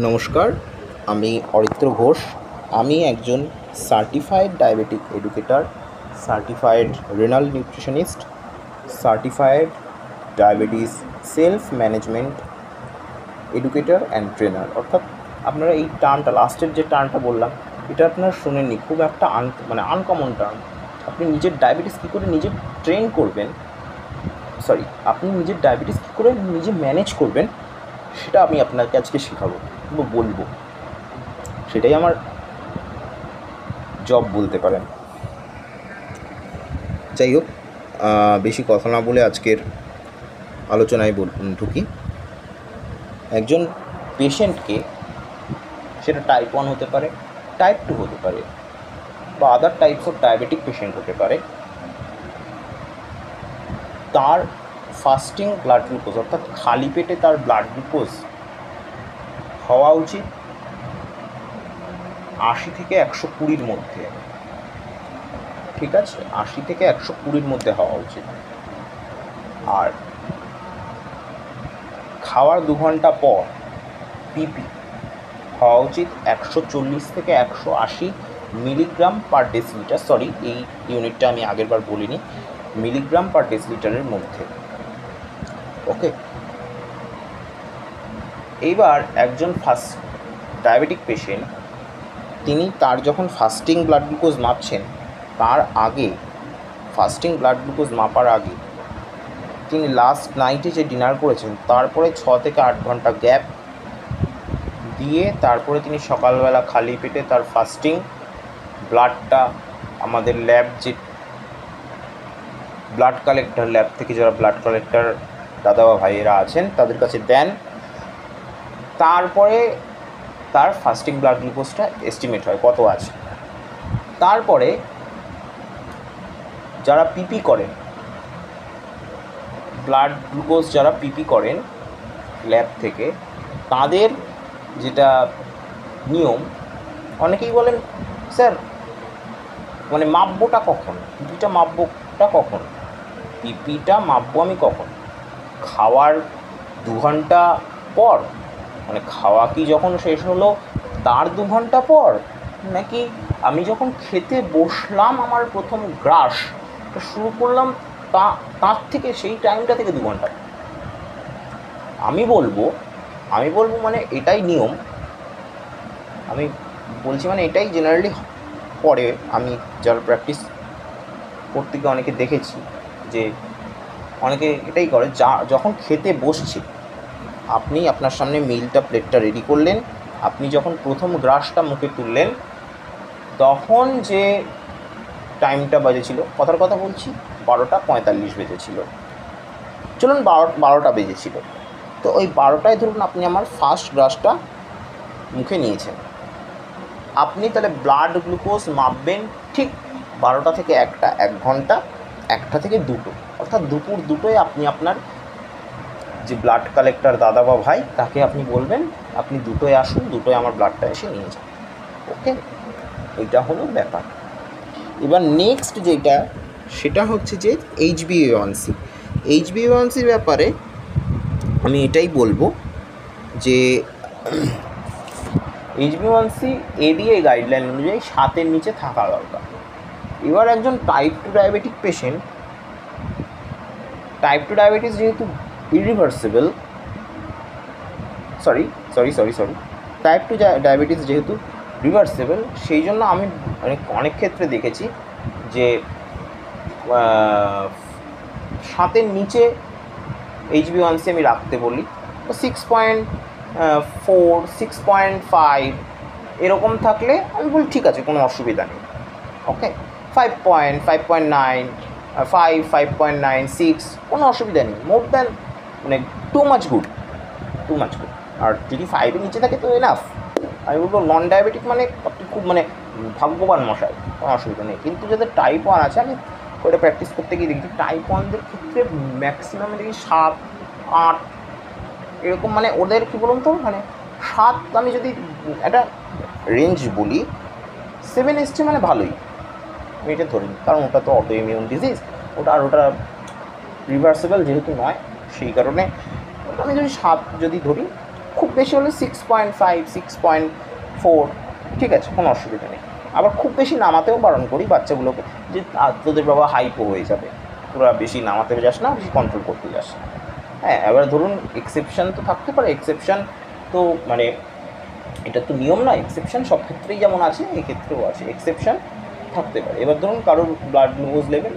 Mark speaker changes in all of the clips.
Speaker 1: নমস্কার, আমি অরিত্র ঘোষ। আমি একজন certified diabetic educator, certified renal nutritionist, certified diabetes self management educator and trainer. অর্থাৎ আপনারা এই টার্মটা, লাস্টের যে টার্মটা বললাম, এটা আপনারা শোনেননি। খুব একটা আনকমন টার্ম। আপনি নিজের ডায়াবেটিস কী করে নিজে ট্রেন করবেন, আপনি নিজের ডায়াবেটিস কী করে নিজে ম্যানেজ করবেন, সেটা আমি আপনাকে আজকে শেখাবো বা বলবো। সেটাই আমার জব বলতে পারেন। যাই হোক, বেশি কথা না বলে আজকের আলোচনায় ঢুকি। একজন পেশেন্টকে, সেটা টাইপ 1 হতে পারে, টাইপ 2 হতে পারে, বা আদার টাইপস অফ ডায়াবেটিক পেশেন্ট হতে পারে, তার ফাস্টিং ব্লাড গ্লুকোজ, অর্থাৎ খালি পেটে তার ব্লাড গ্লুকোজ হওয়া উচিত 80 থেকে 120-র মধ্যে। ঠিক আছে, 80 থেকে 120-র মধ্যে হওয়া উচিত। আর খাওয়ার 2 ঘন্টা পর পিপি হওয়া উচিত 140 থেকে 180 মিলিগ্রাম পার ডেসিলিটার। এই ইউনিটটা আমি আগেরবার বলিনি, মিলিগ্রাম পার ডেসিলিটারের মধ্যে। ওকে, এইবার একজন ডায়াবেটিক পেশেন্ট, তিনি তার যখন ফাস্টিং ব্লাড গ্লুকোজ মাপছেন, তার আগে, ফাস্টিং ব্লাড গ্লুকোজ মাপার আগে তিনি লাস্ট নাইটে যে ডিনার করেছেন, তারপরে 6 থেকে 8 ঘন্টা গ্যাপ দিয়ে তারপরে তিনি সকালবেলা খালি পেটে তার ফাস্টিং ব্লাডটা আমাদের ল্যাব, যে ব্লাড কালেক্টর, ল্যাব থেকে যারা ব্লাড কালেক্টর দাদা বা ভাইয়েরা আছেন তাদের কাছে দেন। তারপরে তার ফাস্টিং ব্লাড গ্লুকোজটা এস্টিমেট হয় কত আছে। তারপরে যারা পিপি করেন, ব্লাড গ্লুকোজ যারা পিপি করেন ল্যাব থেকে, তাদের যেটা নিয়ম, অনেকেই বলেন স্যার মানে মাপবোটা কখন, পিপিটা মাপবোটা কখন, পিপিটা মাপবো আমি কখন, খাওয়ার 2 ঘন্টা পর, মানে খাওয়া কি যখন শেষ হলো তার 2 ঘন্টা পর, নাকি আমি যখন খেতে বসলাম আমার প্রথম গ্রাস শুরু করলাম তার থেকে, সেই টাইমটা থেকে 2 ঘন্টা। আমি বলবো মানে এটাই নিয়ম, আমি বলছি মানে এটাই জেনারেলি পরে আমি যারা প্র্যাকটিস করতে গিয়ে অনেকে দেখেছি যে অনেকে এটাই করে, যখন খেতে বসছি, আপনি আপনার সামনে মিলটা, প্লেটটা রেডি করলেন, আপনি যখন প্রথম গ্রাসটা মুখে তুললেন, তখন যে টাইমটা বাজেছিল, কথার কথা বলছি 12:45 বেজেছিল, চলুন 12টা বেজেছিল, তো ওই 12টায় ধরুন আপনি আমার ফার্স্ট গ্রাসটা মুখে নিয়েছেন। আপনি তাহলে ব্লাড গ্লুকোজ মাপবেন ঠিক 12টা থেকে 1টা, 1 ঘন্টা, 1টা থেকে 2টো, অর্থাৎ দুপুর 2টোয় আপনি আপনার যে ব্লাড কালেক্টর দাদা বা ভাই, তাকে আপনি বলবেন আপনি 2টোয় আসুন, 2টোয় আমার ব্লাডটা এসে নিয়ে যান। ওকে, এইটা হলো ব্যাপার। এবার নেক্সট যেটা, সেটা হচ্ছে যে HbA1c। HbA1cর ব্যাপারে আমি এটাই বলবো যে HbA1c এডিএ গাইডলাইন অনুযায়ী 7-এর নিচে থাকা দরকার। এবার একজন type 2 diabetic patient, type 2 diabetes যেহেতু ইরিভার্সিবল, টাইপ 2 ডায়াবেটিস যেহেতু রিভার্সিবল, সেই জন্য আমি অনেক ক্ষেত্রে দেখেছি যে 7-এর নিচে HbA1c আমি রাখতে বলি, 6.4, 6.5 এরকম থাকলে আমি বলি ঠিক আছে, কোনো অসুবিধা নেই। ওকে, 5.9, 5.9, 6 কোনো অসুবিধা নেই। মোর দ্যান মানে টু মাচ গুড। আর যদি 5-এর নিচে থাকে তো এনাফ। আমি বলবো নন ডায়াবেটিক মানে আপনি খুব ভাগ্যবান মশাই, কোনো অসুবিধা নেই। কিন্তু যাদের টাইপ 1 আছে, আমি ওটা প্র্যাকটিস করতে গিয়ে দেখি টাইপ 1দের ক্ষেত্রে ম্যাক্সিমাম দেখি 7, 8 এরকম, ওদের কী বলুন তো, 7, আমি যদি একটা রেঞ্জ বলি, 7 এসছে ভালোই, আমি এটা ধরি, কারণ ওটা তো অটো ইমিউন ডিজিজ, ওটা রিভার্সিবল যেহেতু নয়, সেই কারণে আমি যদি 7 যদি ধরি, খুব বেশি হলে 6.5 6.4, ঠিক আছে, কোনো অসুবিধা নেই। আবার খুব বেশি নামাতেও বারণ করি বাচ্চাগুলোকে, যে তোদের বাবা হাইপো হয়ে যাবে, তোরা বেশি নামাতে যাস না, বেশি কন্ট্রোল করতে যাস না। হ্যাঁ, এবার ধরুন এক্সেপশান তো থাকতে পারে, এক্সেপশান তো মানে এটা তো নিয়ম না, এক্সেপশান সব ক্ষেত্রেই যেমন আছে এই ক্ষেত্রেও আছে, এক্সেপশান থাকতে পারে। এবার ধরুন কারোর ব্লাড গ্লুকোজ লেভেল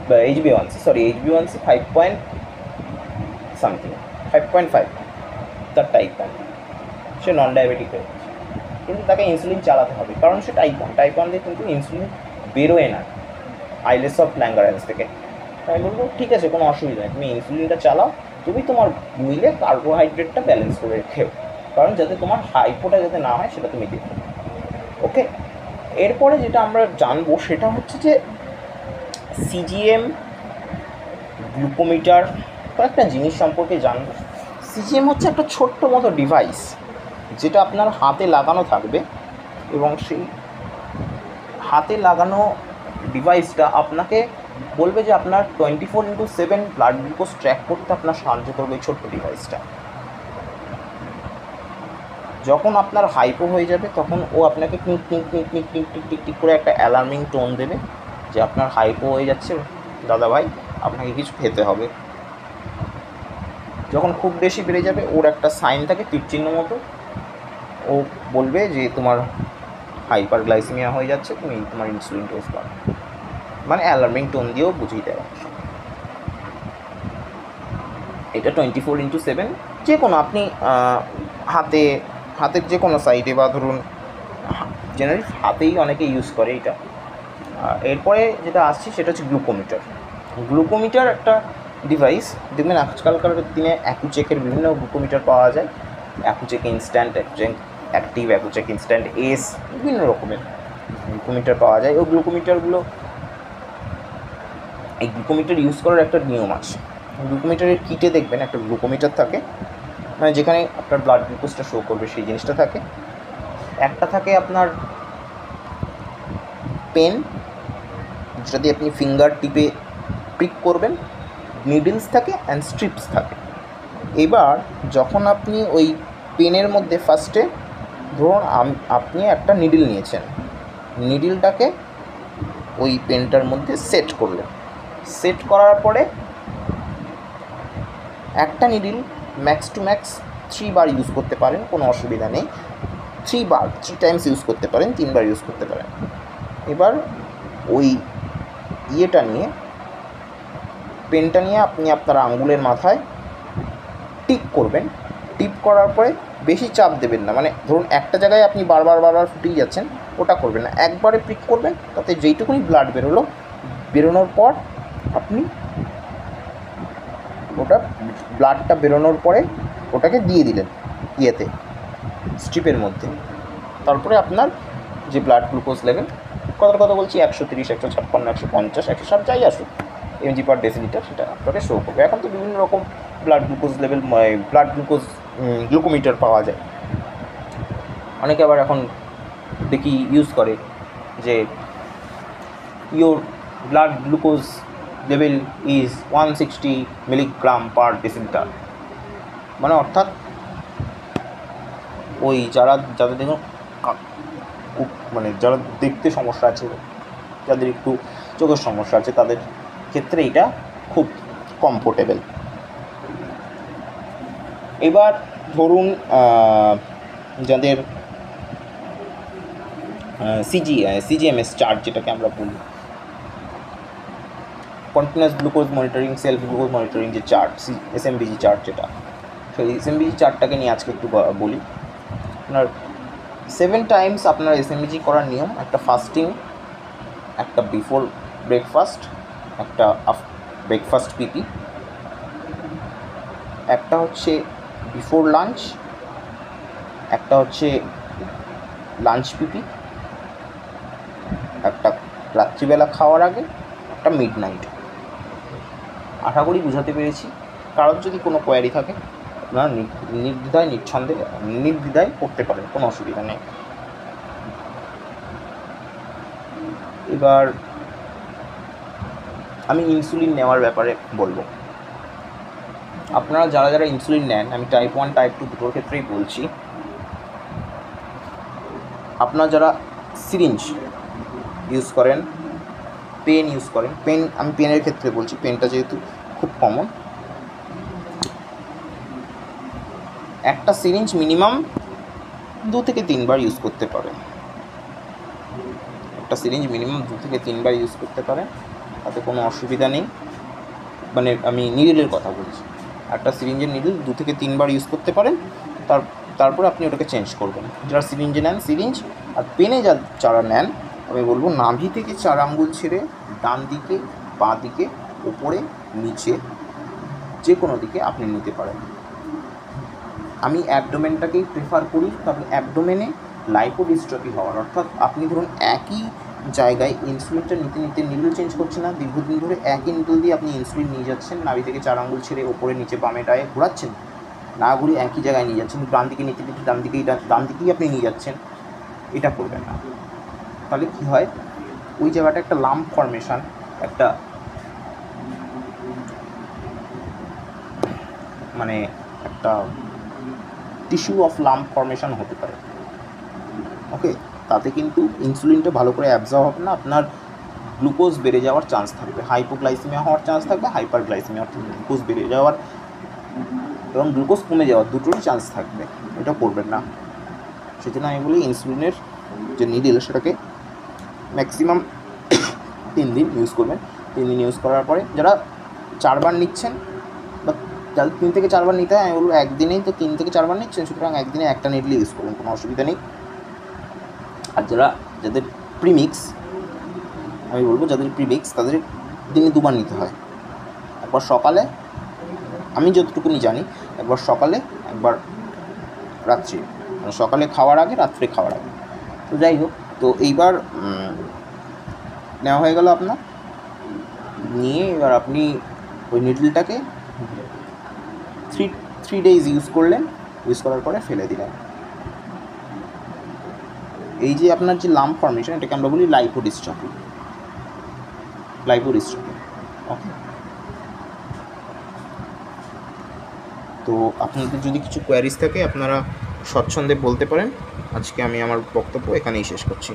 Speaker 1: বা HbA1c, sorry HbA1c 5 point something, 5.5, তার টাইপ 1, সে নন ডায়াবেটিক হয়ে গেছে, কিন্তু তাকে ইনসুলিন চালাতে হবে, কারণ সে টাইপ 1 দিয়ে কিন্তু ইনসুলিন বেরোয় না আইলেস অফ ল্যাঙ্গারেন্স থেকে। তাই বলবো ঠিক আছে, কোনো অসুবিধা নেই, তুমি ইনসুলিনটা চালাও, তুমি তোমার মিলে কার্বোহাইড্রেটটা ব্যালেন্স করে খেও, কারণ যাতে তোমার হাইপোটা যাতে না হয় সেটা তুমি দেখো। ওকে, এরপরে যেটা আমরা জানবো সেটা হচ্ছে যে সিজিএম, গ্লুকোমিটার, কয়েকটা জিনিস সম্পর্কে জানবো। সিজিএম হচ্ছে একটা ছোট্ট মতো ডিভাইস যেটা আপনার হাতে লাগানো থাকবে, এবং সেই হাতে লাগানো ডিভাইসটা আপনাকে বলবে যে আপনার 24/7 ব্লাড গ্লুকোজ ট্র্যাক করতে আপনার সাহায্য করবে এই ছোট্ট ডিভাইসটা। যখন আপনার হাইপো হয়ে যাবে তখন ও আপনাকে tick tick tick tick tick tick tick tick করে একটা অ্যালার্মিং টোন দেবে যে আপনার হাইপো হয়ে যাচ্ছে দাদা ভাই, আপনাকে কিছু খেতে হবে। যখন খুব বেশি বেড়ে যাবে ওর একটা সাইন থাকে তীর চিহ্ন মতো, ও বলবে যে তোমার হাইপার গ্লাইসেমিয়া হয়ে যাচ্ছে, তুমি তোমার ইনসুলিন ডোজ পাও, মানে অ্যালার্মিং টোন দিয়েও বুঝিয়ে দেওয়া। এটা 24/7, যে কোনো আপনি হাতের যে কোনো সাইডে, বা ধরুন জেনারেলি হাতেই অনেকে ইউজ করে এটা। এরপরে যেটা আসছে সেটা হচ্ছে গ্লুকোমিটার। গ্লুকোমিটার একটা ডিভাইস, দেখবেন আজকালকার দিনে অ্যাকুচেকের বিভিন্ন গ্লুকোমিটার পাওয়া যায়, অ্যাকুচেক ইনস্ট্যান্ট, অ্যাক্টিভ, অ্যাকুচেক ইনস্ট্যান্ট এস, বিভিন্ন রকমের গ্লুকোমিটার পাওয়া যায়। ওই গ্লুকোমিটারগুলো, এই গ্লুকোমিটার ইউজ করার একটা নিয়ম আছে। গ্লুকোমিটারের কিটে দেখবেন একটা গ্লুকোমিটার থাকে, মানে যেখানে আপনার ব্লাড গ্লুকোজটা শো করবে সেই জিনিসটা থাকে। একটা থাকে আপনার পেন, যেটা দিয়ে আপনি ফিঙ্গার টিপে প্রিক করবেন, নিডলস থাকে অ্যান্ড স্ট্রিপস থাকে। এবার যখন আপনি ওই পেনের মধ্যে ফার্স্টে ধরুন আপনি একটা নিডল নিয়েছেন, নিডলটাকে ওই পেনটার মধ্যে সেট করলেন, সেট করার পরে একটা needle max two max 3 bar use করতে পারেন, কোনো অসুবিধা নেই, 3 টাইমস ইউজ করতে পারেন, 3 বার ইউজ করতে পারেন। এবার ওই ইয়েটা নিয়ে, পেনটা নিয়ে আপনি আপনার আঙ্গুলের মাথায় টিপ করবেন। টিপ করার পরে বেশি চাপ দেবেন না, মানে ধরুন একটা জায়গায় আপনি বারবার ফুটিয়ে যাচ্ছেন, ওটা করবেন না, একবারে প্রিক করবেন, তাতে যেইটুকুনি ব্লাড বেরোলো, বেরোনোর পর আপনি ওটা ব্লাডটা বেরোনোর পরে ওটাকে দিয়ে দিলেন ইয়েতে, স্ট্রিপের মধ্যে। তারপরে আপনার যে ব্লাড গ্লুকোজ লেভেল, কথা বলছি 130, 156, 150, 160 যাই আসুক mg/ডেসিলিটার, সেটা আপনাকে শো করবে। এখন তো বিভিন্ন রকম blood glucose level, blood glucose glucometer পাওয়া যায়। অনেকে আবার এখন দেখি ইউজ করে যে your blood glucose level is 160 mg/ডেসিলিটার, মানে অর্থাৎ ওই যাদের দেখুন মানে যারা দেখতে সমস্যা আছে, যাদের একটু চোখের সমস্যা আছে, তাদের ক্ষেত্রে এটা খুব কমফোর্টেবল। এবার ধরুন যাদের সিজিএমএস চার্ট, যেটাকে আমরা বলি continuous glucose monitoring, self glucose monitoring যে চার্ট, এসএমবিজি চার্ট, যেটা, সেই এসএমবিজি চার্টটাকে নিয়ে আজকে একটু বলি। আপনার 7 টাইমস আপনার এসএমবিজি করার নিয়ম, একটা ফাস্টিং, একটা বিফোর ব্রেকফাস্ট, একটা ব্রেকফাস্ট পিপি, একটা হচ্ছে বিফোর লাঞ্চ, একটা হচ্ছে লাঞ্চ পিপি, একটা রাত্রিবেলা খাওয়ার আগে, একটা মিড নাইট। আশা করি বুঝাতে পেরেছি। কারোর যদি কোনো কোয়ারি থাকে আপনারা নির্দ্বিধায় করতে পারেন, কোনো অসুবিধা নেই। এবার আমি ইনসুলিন নেওয়ার ব্যাপারে বলবো। আপনারা যারা যারা ইনসুলিন নেন, আমি টাইপ 1 টাইপ 2 দুটোর ক্ষেত্রেই বলছি, আপনারা যারা সিরিঞ্জ ইউজ করেন, পেন ইউজ করেন, পেন আমি পেনের ক্ষেত্রে বলছি, পেনটা যেহেতু খুব কমন, একটা সিরিঞ্জ মিনিমাম 2 থেকে 3 বার ইউজ করতে পারেন। একটা সিরিঞ্জ মিনিমাম 2 থেকে 3 বার ইউজ করতে পারেন, তাতে কোনো অসুবিধা নেই। মানে আমি নিডলের কথা বলছি, একটা সিরিঞ্জের নিডল 2 থেকে 3 বার ইউজ করতে পারেন, তারপরে আপনি ওটাকে চেঞ্জ করবেন। যারা সিরিঞ্জে নেন সিরিঞ্জ, আর পেনে যারা নেন, আমি বলবো নাভি থেকে 4 আঙ্গুল ছেড়ে ডান দিকে, বাঁ দিকে, ওপরে, নিচে, যে কোনো দিকে আপনি নিতে পারেন। আমি অ্যাবডোমেনটাকেই প্রেফার করি, কারণ অ্যাবডোমেনে লাইপোডিস্ট্রফি হওয়ার, অর্থাৎ আপনি ধরুন একই জায়গায় ইনসুলিনটা নিতে নিতে নিডল চেঞ্জ করছেন না, দীর্ঘদিন ধরে একই নিডল দিয়ে আপনি ইনসুলিন নিয়ে যাচ্ছেন, নাভি থেকে 4 আঙ্গুল ছেড়ে ওপরে, নিচে, বামে, ডায়ে ঘোরাচ্ছেন, না ঘুরে একই জায়গায় নিয়ে যাচ্ছেন, ডান দিকে নিতে নিতে ডান দিকেই আপনি নিয়ে যাচ্ছেন, এটা করবেন না। তাহলে কী হয়, ওই জায়গাটা একটা লাম্প ফর্মেশন, একটা মানে একটা টিস্যু অফ লাম্প ফর্মেশন হতে পারে। ওকে, তাতে কিন্তু ইনসুলিনটা ভালো করে অ্যাবজর্ব হবে না, আপনার গ্লুকোজ বেড়ে যাওয়ার চান্স থাকবে, হাইপোগ্লাইসেমিয়া হওয়ার চান্স থাকবে, হাইপারগ্লাইসেমিয়া অর্থাৎ গ্লুকোজ বেড়ে যাওয়ার এবং গ্লুকোজ কমে যাওয়ার দুটোরই চান্স থাকবে। এটা করবেন না। সেজন্য আমি বলি ইনসুলিনের যে নিডল সেটাকে ম্যাক্সিমাম 3 দিন ইউজ করবেন। 3 দিন ইউজ করার পরে যারা 4 বার নিচ্ছেন, বা যাদের 3 থেকে 4 বার নিতে হয়, আমি বলবো একদিনেই তো 3 থেকে 4 বার নিচ্ছেন, সুতরাং একদিনে একটা নিডল ইউজ করবেন, কোনো অসুবিধা নেই। আর যাদের প্রিমিক্স, আমি বলবো যাদের প্রিমিক্স তাদের দিনে 2 বার নিতে হয়, একবার সকালে, আমি যতটুকুনি জানি, একবার সকালে, একবার রাত্রে, মানে সকালে খাওয়ার আগে, রাত্রে খাওয়ার আগে। তো যাই হোক, তো এইবার নেওয়া হয়ে গেল আপনার, নিয়ে এবার আপনি ওই নিডলটাকে 3 ডেজ ইউজ করলেন, ইউজ করার পরে ফেলে দিলেন। এই যে আপনার যে লাম্প ফর্মেশন, এটাকে আমরা বলি লাইপোডিস্ট্রফি। ওকে, তো আপনাদের যদি কিছু কোয়ারিজ থাকে আপনারা স্বচ্ছন্দে বলতে পারেন। আজকে আমি আমার বক্তব্য এখানেই শেষ করছি।